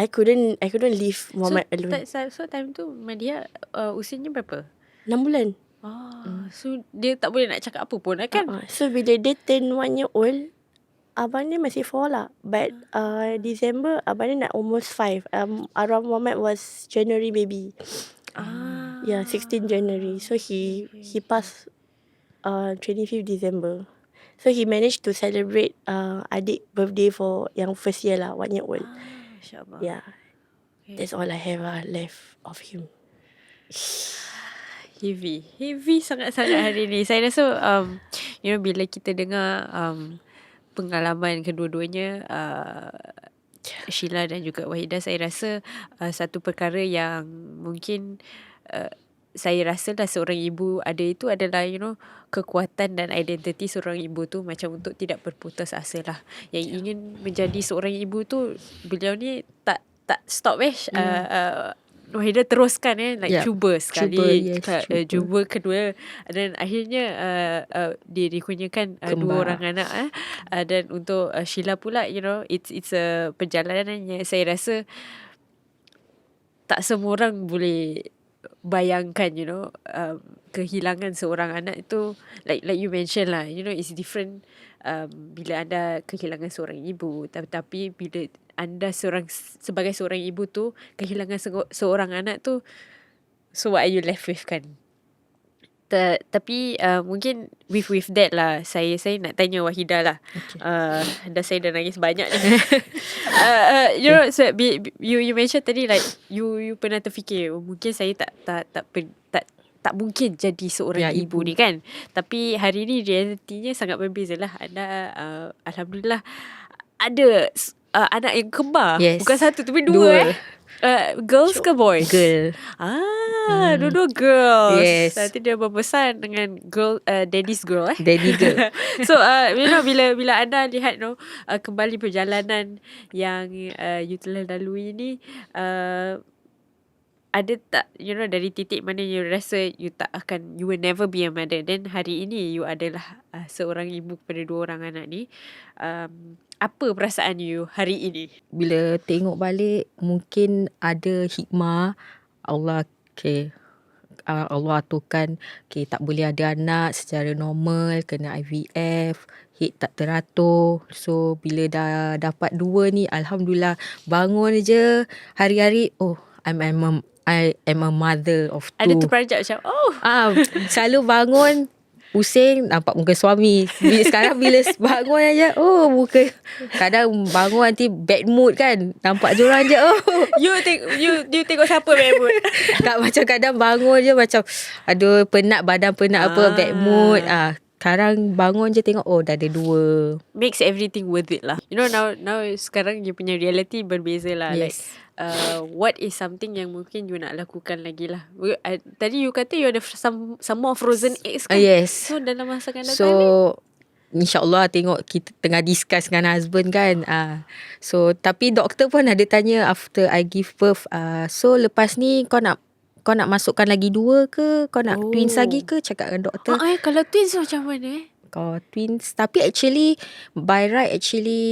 I couldn't leave Muhammad alone. So time tu Madia usianya berapa? 6 bulan. So dia tak boleh nak cakap apa pun kan? So bila dia turn 1 year old, abang dia masih 4 lah. But December abang dia nak almost 5. Arwah Muhammad was January baby. Yeah, 16 January. So he passed 25th December. So he managed to celebrate adik birthday for yang first year lah, 1 year old. InsyaAllah. Yeah. Okay. That's all I have left of him. Heavy sangat-sangat hari ni. Saya rasa bila kita dengar pengalaman kedua-duanya, Sheila dan juga Wahidah, saya rasa satu perkara yang mungkin saya rasa lah seorang ibu ada itu adalah kekuatan dan identiti seorang ibu tu macam untuk tidak berputus asa lah. Yang ingin menjadi seorang ibu tu, beliau ni tak stop Wahida teruskan cuba sekali, cuba kedua, dan akhirnya dikurniakan dua orang anak dan untuk Sheila pula it's a perjalanan yang saya rasa tak semua orang boleh bayangkan kehilangan seorang anak itu like you mention lah, it's different bila anda kehilangan seorang ibu, tapi bila anda sebagai seorang ibu tu kehilangan seorang anak tu, so what are you left with kan. Tapi mungkin with that lah, saya nak tanya Wahida lah. Saya dah nangis banyak ni. So, you mention tadi like you pernah terfikir mungkin saya tak mungkin jadi seorang ibu ni kan. Tapi hari ni realitinya sangat berbeza lah. Anda alhamdulillah ada anak yang kembar. Bukan satu tapi dua. Girls ke boys? Girl. Dua-dua girls. Yes. Nanti dia berbesar dengan daddy's girl. Daddy girl. So bila anda lihat kembali perjalanan yang you telah lalui ni, ada tak dari titik mana you rasa you will never be a mother, then hari ini you adalah seorang ibu kepada dua orang anak ni, apa perasaan you hari ini? Bila tengok balik, mungkin ada hikmah Allah. Allah aturkan tak boleh ada anak secara normal, kena IVF, head tak teratur. So bila dah dapat dua ni, alhamdulillah, bangun je hari-hari, I am a mother of two. Ada terperanjat macam selalu bangun pusing nampak muka suami. Sekarang bila bangun aja, muka, kadang bangun nanti bad mood kan, nampak diorang je. You tengok siapa bad mood? Tak, macam kadang bangun je macam aduh penat, badan penat bad mood. Sekarang bangun je tengok dah ada dua. Makes everything worth it lah. Now sekarang you punya reality berbeza lah. Yes. What is something yang mungkin you nak lakukan lagi lah? Tadi you kata you ada some more frozen eggs kan? Yes. So dalam masa akan datang ni, InsyaAllah tengok kita tengah discuss dengan husband kan. So tapi doktor pun ada tanya after I give birth, so lepas ni kau nak masukkan lagi dua ke? Kau nak twins lagi ke? Cakap dengan doktor. Kalau twins macam mana Kau twins. Tapi actually by right,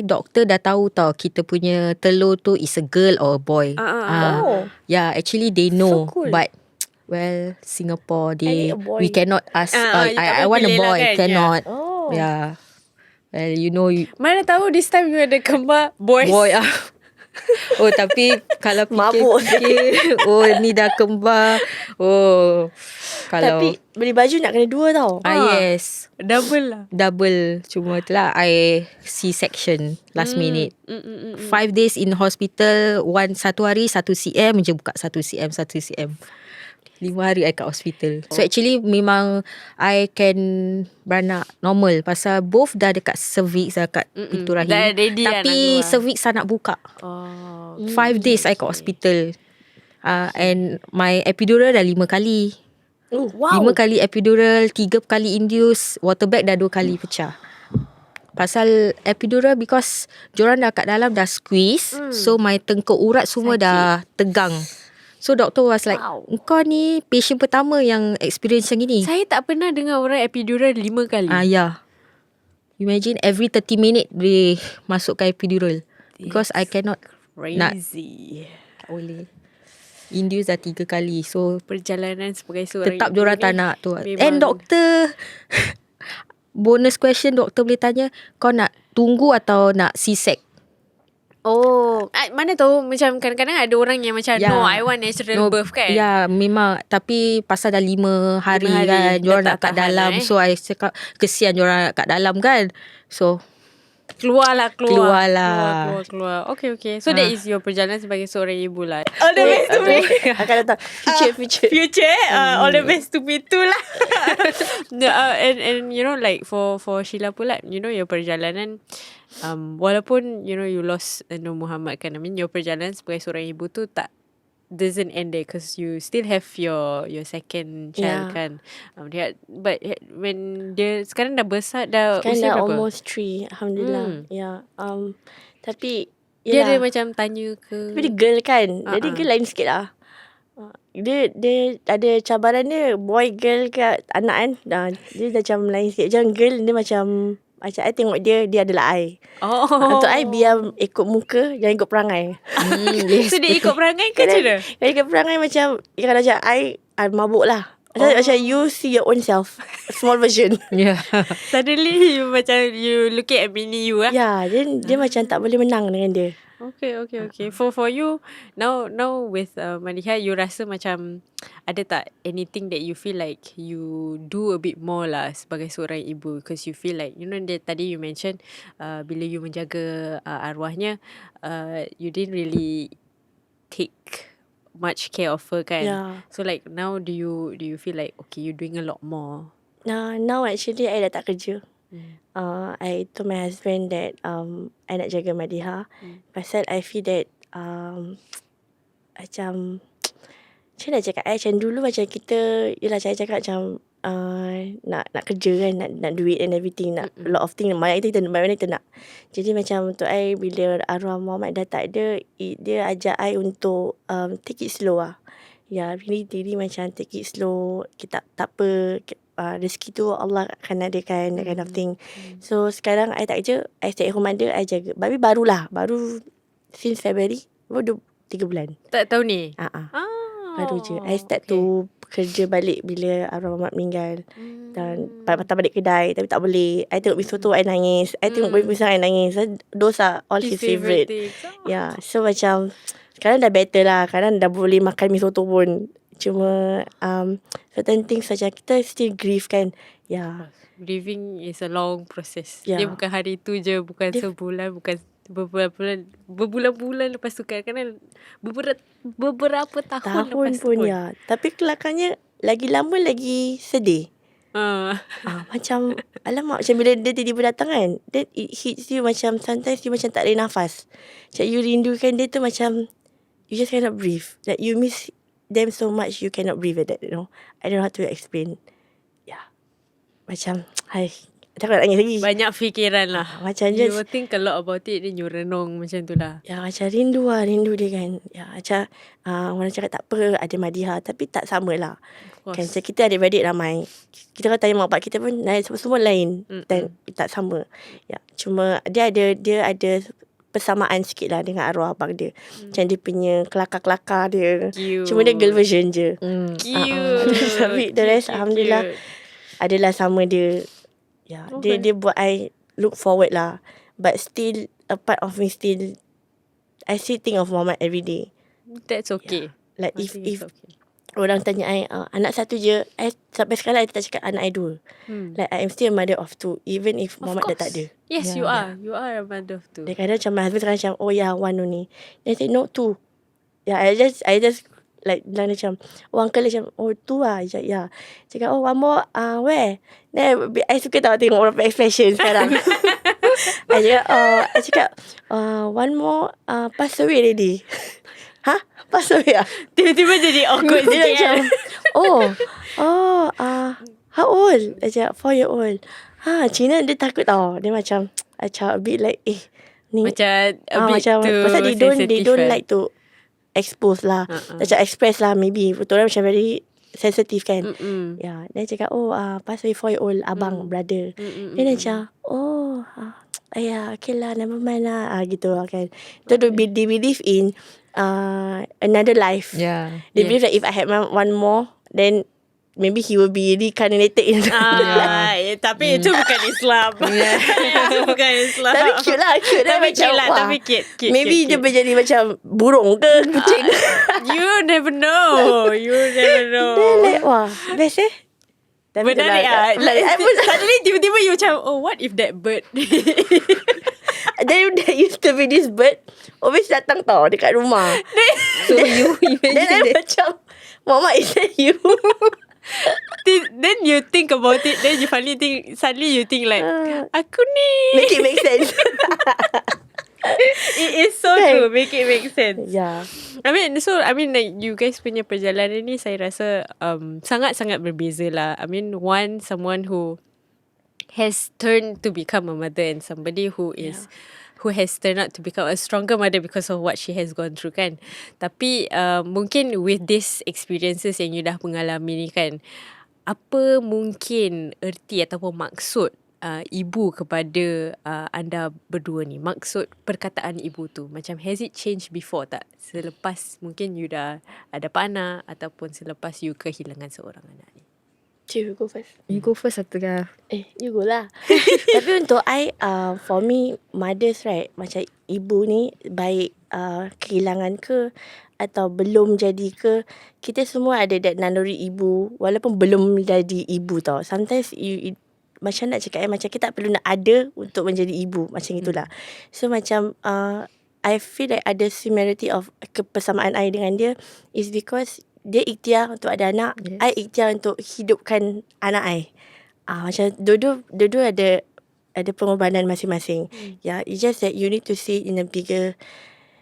doktor dah tahu tau kita punya telur tu is a girl or a boy. Yeah, actually they know. So cool. But well, Singapore, I need a boy. we cannot ask. I want a boy, kan? cannot. Yeah. Well, mana tahu this time you ada kembar boys. boy. Tapi kalau Mabuk. fikir ni dah kembar. Kalau Tapi beli baju nak kena dua tau. yes, Double lah. double. Cuma itulah I C-section last minute. 5 days in hospital, satu hari 1 cm je buka, 1 cm 1 cm. 5 hari I kat hospital. So actually memang I can beranak normal, pasal both dah dekat cervix, dah kat pintu rahim. Dah ready lah nak Tapi keluar. cervix tak nak buka. 5 days I kat hospital. And my epidural dah 5 kali. Wow. 5 kali epidural, 3 kali induce, water bag dah 2 kali pecah. Pasal epidural because diorang dah kat dalam dah squeeze, so my tengkuk urat semua dah tegang. So doktor was like, kau ni patient pertama yang experience yang ini. Saya tak pernah dengar orang epidural 5 kali. Yeah. Imagine every 30 minit boleh masukkan epidural. Because I cannot Crazy. tak boleh. Induce dah 3 kali. So Perjalanan sebagai seorang tetap ibu diorang ni tak nak tu. memang- And doktor bonus question, doktor boleh tanya, kau nak tunggu atau nak C-sec? Mana tahu macam kadang-kadang ada orang yang macam no, I want natural birth kan. Ya, memang. Tapi pasal dah 5 hari, 5 hari, kan, diorang dah nak kat tak tahan dalam. So I cakap kesian diorang kat dalam kan. So Keluar. Keluar lah. Okay. So that is your perjalanan sebagai seorang ibu lah. All the best to me. Akan datang. Future. All the best to me too lah. And like for Sheila pula, your perjalanan, walaupun you lost Nur Muhammad kan, your perjalanan sebagai seorang ibu tu tak doesn't end there because you still have your second child Yeah. kan. But when dia sekarang dah besar, dah Sekarang usia dah berapa? almost 3, Alhamdulillah. Yeah. Tapi Dia ada yelah, macam tanya ke? tapi dia girl kan. Jadi Ah, ah. girl lain sikit lah. Dia ada cabaran dia. Boy girl ke anak kan. Dia macam lain sikit. Macam girl dia macam I tengok dia adalah I. Untuk I biar ikut muka, jangan ikut perangai. So dia ikut perangai ke macam mana? Kalau ikut perangai macam, kalau macam I mabuk lah. Macam you see your own self, small version. Yeah. Suddenly you looking at mini you lah. Ya, dia macam tak boleh menang dengan dia. Okay. For you now with Maliha, you rasa macam ada tak anything that you feel like you do a bit more lah sebagai seorang ibu, because you feel like tadi you mention bila you menjaga arwahnya, you didn't really take much care of her kan. Yeah. So like now do you feel like okay, you're doing a lot more? Now actually I dah tak kerja. I told my husband that I nak jaga Madiha. Pasal I feel that macam nak cakap macam dulu macam kita, yelah saya cakap macam nak kerja kan, nak duit and everything, nak a lot of things, banyak kita nak. Jadi macam untuk I, bila arwah Muhammad dah tak ada, dia ajak I untuk take it slow lah. Ya, really macam take it slow. Kita tak apa, rezeki tu Allah akan adakan, that kind of thing. So sekarang I tak kerja, I stay at home mother, I jaga. Tapi baru since February, baru 3 bulan. Tak tahu ni. Baru je I start to kerja balik bila arwah Muhammad meninggal. Dan patah balik kedai, tapi tak boleh. I tengok mi soto, I nangis. I tengok pisang, I nangis. Those are all his favourite. Yeah, so macam sekarang dah better lah. Sekarang dah boleh makan mi soto pun. Cuma certain things macam kita still grieve kan. Yeah. Grieving is a long process. Yeah. Dia bukan hari tu je, bukan sebulan, bukan berbulan-bulan lepas tu kan. Beberapa tahun lepas tu pun ya. Tapi kelakarnya lagi lama lagi sedih. Macam alamak, macam bila dia tiba-tiba datang kan, then it hits you macam sometimes you macam tak boleh nafas. Macam you rindukan dia tu, macam you just cannot breathe. Like you miss them so much, you cannot breathe like that, you know. I don't know how to explain. Yeah. Macam takut nak nangis lagi. Banyak fikiran lah. Macam You just will think a lot about it, then you renung macam tu lah. ya, macam rindu dia kan. Ya, macam orang cakap tak apa ada Madiha, tapi tak sama lah. Kan macam kita adik-beradik ramai. Kita kalau tanya mak bapak kita pun semua lain dan tak sama. Ya, cuma dia ada persamaan sikit lah dengan arwah abang dia. Macam dia punya kelakar-kelakar dia. Cute. Cuma dia girl version je. Cute. Tapi the rest alhamdulillah adalah sama dia. Ya, dia buat I look forward lah. But still a part of me still, I still think of Muhammad every day. That's okay. Like I think if it's okay. orang tanya I anak satu je, I sampai sekarang I tak cakap anak I 2. Like I am still a mother of 2, even if Muhammad dah tak ada. Yes, you are. You are a mother of 2. Dia kadang macam my husband sekarang macam, oh yeah, 1 only. Then I say no, 2. Yeah, I just like bilang dia macam, oh uncle dia macam, oh 2 lah. Yeah. Cakap, oh one more, where? Then I suka tengok orang expression sekarang. I cakap, one more, pass away already. Hah? Pass away lah? Tiba-tiba jadi awkward Dia sikit. macam, how old? Dia cakap 4 year old. Cina dia takut tau. Dia macam a bit like, ni. Macam a bit macam, too pasal they sensitive, don't kan? like to expose lah. Macam express lah maybe. Betul orang macam very sensitive kan. Ya, dia cakap, pass away 4 year old abang, brother. Dia macam, okay lah, never mind lah. Gitu lah kan. So they believe in another life. Yeah. They believe that if I had one more, then maybe he will be reincarnated in tapi itu bukan Islam. Itu bukan Islam. Tapi cute lah. Tapi macam, cute lah. wah, Tapi cute. maybe dia menjadi macam burung ke kucing. You never know. Dia like, wah, best Tapi Menarik lah. Suddenly tiba-tiba you macam, what if that bird? Then there used to be this bird always datang tau dekat rumah. So you Then I imagine that. macam, Mama, is that you? Then you think about it. Then you suddenly you think like, aku ni. Make it make sense. It is so Kan? true. Make it make sense. Yeah. I mean like you guys punya perjalanan ni saya rasa sangat-sangat berbeza lah. I mean someone who has turned to become a mother and somebody who has turned out to become a stronger mother because of what she has gone through kan. Tapi mungkin with these experiences yang you dah mengalami ni kan, apa mungkin erti ataupun maksud ibu kepada anda berdua ni? Maksud perkataan ibu tu macam has it changed before tak? Selepas mungkin you dah ada anak ataupun selepas you kehilangan seorang anak ni. You go first. You go first atau kah? You go lah. Tapi untuk I, for me, mothers right, macam ibu ni, baik kehilangan ke, atau belum jadi ke, kita semua ada that naluri ibu, walaupun belum jadi ibu tau. Sometimes macam nak cakap macam kita tak perlu nak ada untuk menjadi ibu. Macam itulah. So macam, I feel like ada similarity of kepersamaan I dengan dia is because dia ikhtiar untuk ada anak, Yes. I ikhtiar untuk hidupkan anak I. Macam dua-dua ada pengorbanan masing-masing. Yeah, it's just that you need to see it in a bigger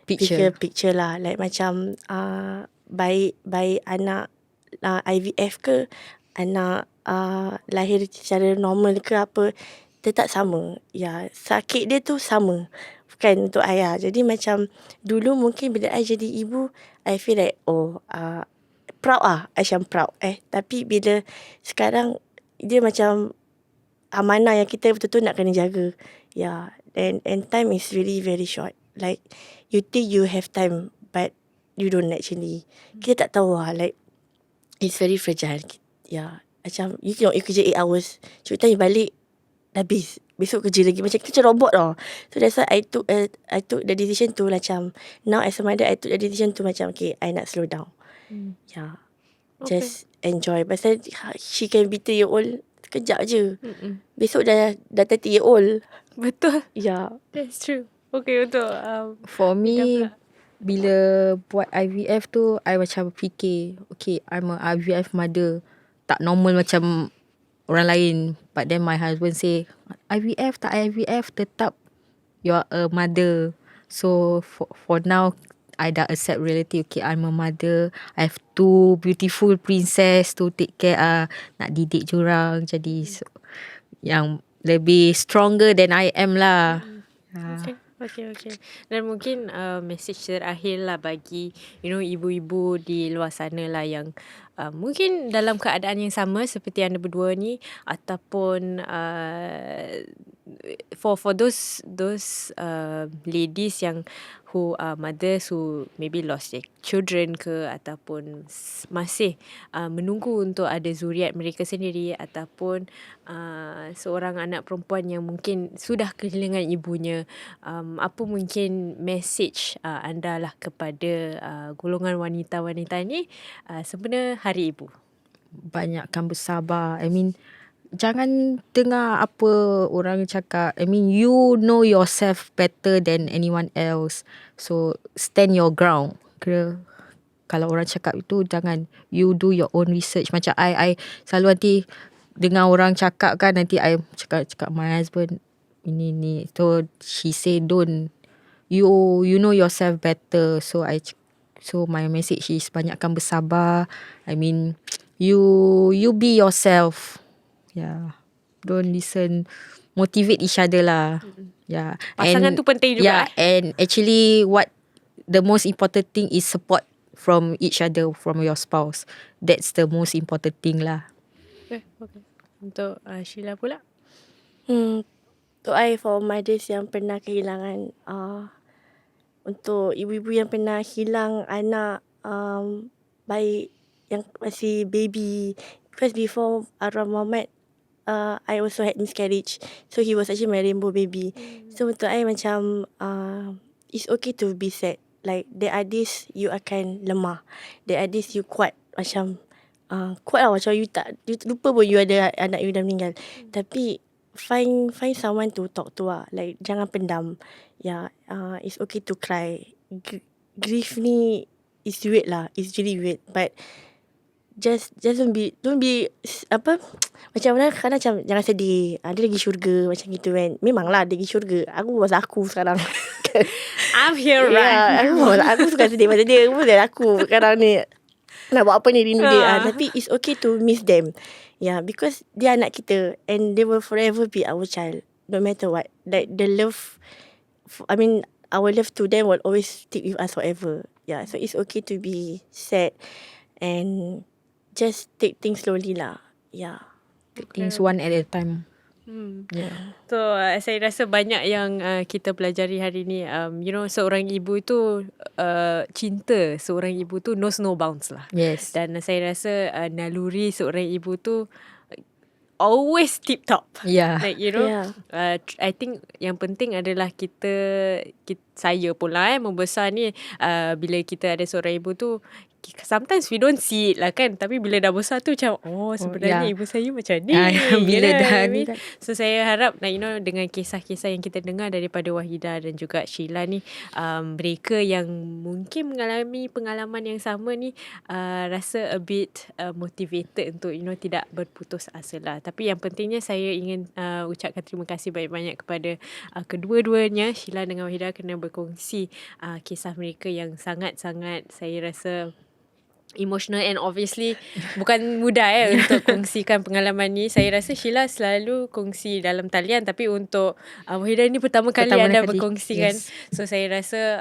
picture lah. Like macam baik anak IVF ke, anak lahir secara normal ke apa, dia tak sama. Ya, sakit dia tu sama. Bukan untuk ayah. Jadi macam dulu mungkin bila I jadi ibu, I feel like proud lah. Macam proud. Tapi bila sekarang dia macam amanah yang kita betul-betul nak kena jaga. Yeah. And time is really very short. Like you think you have time but you don't actually. Kita tak tahu lah. Like it's very fragile. Yeah. Macam you kerja 8 hours. Cuba tanya balik dah habis. Besok kerja lagi. Macam kita robot tau. So that's why I took the decision to macam now as a mother I took the decision to macam okay, I nak slow down. Yeah. Okay. Just enjoy. Pasal she can be 3 year old sekejap je. Besok dah 30 year old. Betul. Yeah. That's true. Okay, untuk For me, pula. bila buat IVF tu, I macam fikir, okay, I'm a IVF mother. Tak normal macam orang lain. But then my husband say, IVF tak IVF, tetap you're a mother. So for now, I dah accept reality. Okay, I'm a mother. I have 2 beautiful princess to take care. Nak didik jurang. Jadi yang lebih stronger than I am lah. Okay. Dan mungkin message terakhir lah bagi ibu-ibu di luar sana lah yang mungkin dalam keadaan yang sama seperti anda berdua ni, ataupun for those ladies yang who are mothers who maybe lost their children ke, ataupun masih menunggu untuk ada zuriat mereka sendiri, ataupun seorang anak perempuan yang mungkin sudah kehilangan ibunya, apa mungkin message anda lah kepada golongan wanita-wanita ni sempena Hari Ibu? Banyakkan bersabar. I mean, jangan dengar apa orang cakap. I mean, you know yourself better than anyone else. So, stand your ground. Kira, kalau orang cakap itu, jangan. You do your own research. Macam I selalu nanti dengar orang cakap kan, nanti I cakap my husband, ini. So, she say, don't. You know yourself better. So my message is banyakkan bersabar. I mean, you be yourself. Yeah. Don't listen. Motivate each other lah. Yeah. Pasangan tu penting juga. Yeah. And actually what the most important thing is support from each other, from your spouse. That's the most important thing lah. Okay. Untuk Sheila pula? Untuk I, for mothers yang pernah kehilangan, untuk ibu-ibu yang pernah hilang anak, baik yang masih baby, because before arwah Muhammad, I also had miscarriage. So he was actually my rainbow baby. So untuk I macam it's okay to be sad. Like there are days you akan lemah. There are days you kuat. Macam kuat lah, macam you lupa pun you ada anak you dah meninggal. Tapi find someone to talk to lah. Like jangan pendam. Yeah, it's okay to cry. Grief ni is weird lah. It's really weird. But just don't be apa, macam orang kadang macam jangan sedih. Dia lagi syurga macam gitu kan. Memanglah dia lagi syurga. Aku was aku sekarang. I'm here right. Aku suka sedih pasal dia. Aku dan aku sekarang ni nak buat apa ni, rindu dia. Tapi it's okay to miss them. Yeah, because dia anak kita and they will forever be our child. No matter what. Like the love, our love to them will always stick with us forever. Yeah, so it's okay to be sad and just take things slowly lah. Yeah. Take things one at a time. Yeah. So saya rasa banyak yang kita pelajari hari ni. Seorang ibu tu cinta seorang ibu tu knows no bounds lah. Yes. Dan saya rasa naluri seorang ibu tu always tip top. Yeah. Like Yeah. I think yang penting adalah saya pula membesar ni, bila kita ada seorang ibu tu, sometimes we don't see it lah kan, tapi bila dah besar tu macam sebenarnya ibu saya macam ni. Bila dah ni kan. So saya harap dengan kisah-kisah yang kita dengar daripada Wahidah dan juga Sheila ni, mereka yang mungkin mengalami pengalaman yang sama ni rasa a bit motivated untuk tidak berputus asa lah. Tapi yang pentingnya saya ingin ucapkan terima kasih banyak-banyak kepada kedua-duanya, Sheila dengan Wahidah, kerana berkongsi kisah mereka yang sangat-sangat saya rasa emotional, and obviously bukan mudah untuk kongsikan pengalaman ni. Saya rasa Sheila selalu kongsi dalam talian, tapi untuk Wahidah ni pertama kali anda berkongsikan. Yes. So saya rasa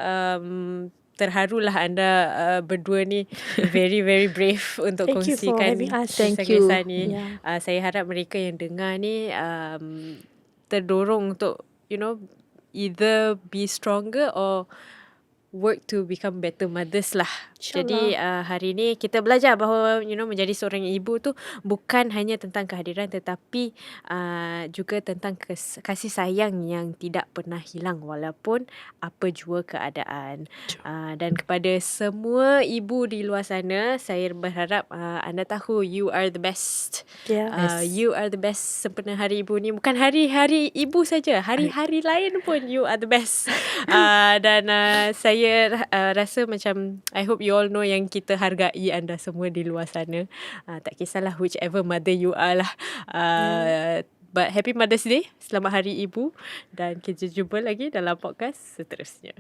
terharulah anda berdua ni very very brave untuk Thank you for kongsikan having us. Thank you. kisah-kisah ni. Yeah. Saya harap mereka yang dengar ni terdorong untuk either be stronger or work to become better mothers lah. Jadi hari ni kita belajar bahawa menjadi seorang ibu tu bukan hanya tentang kehadiran, tetapi juga tentang kasih sayang yang tidak pernah hilang walaupun apa jua keadaan. Dan kepada semua ibu di luar sana, saya berharap anda tahu you are the best. Yeah. You are the best sempena Hari Ibu ni. Bukan hari-hari ibu saja, hari-hari lain pun you are the best. Dan saya rasa macam I hope you all know yang kita hargai anda semua di luar sana. Tak kisahlah whichever mother you are lah. But happy Mother's Day. Selamat Hari Ibu. Dan kita jumpa lagi dalam podcast seterusnya.